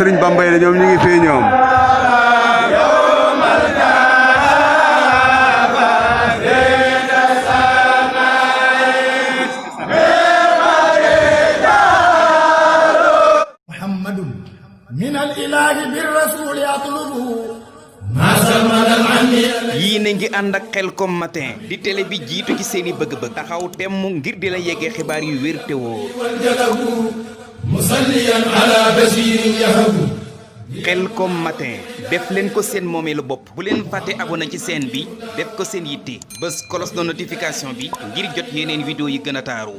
Serigne Bamba yi ñoom ñu ngi fii ñoom Muhammadun min al ilahi bir rasul yatlubu yii na ngi ànd ak Khelcom matin di télé bi jiitu ci seeni bëgg-bëgg taxaw temm ngir di la yeggee xibaar yu wér te wóor musalliyan ala basirin yahabu Khelcom matin def leen ko seen moomeelu bopp bu leen fàtte abonné ci chaîne bi def ko seen yitte bés cloche de notification bi ngir jot yeneen vidéo yi gën a taaru.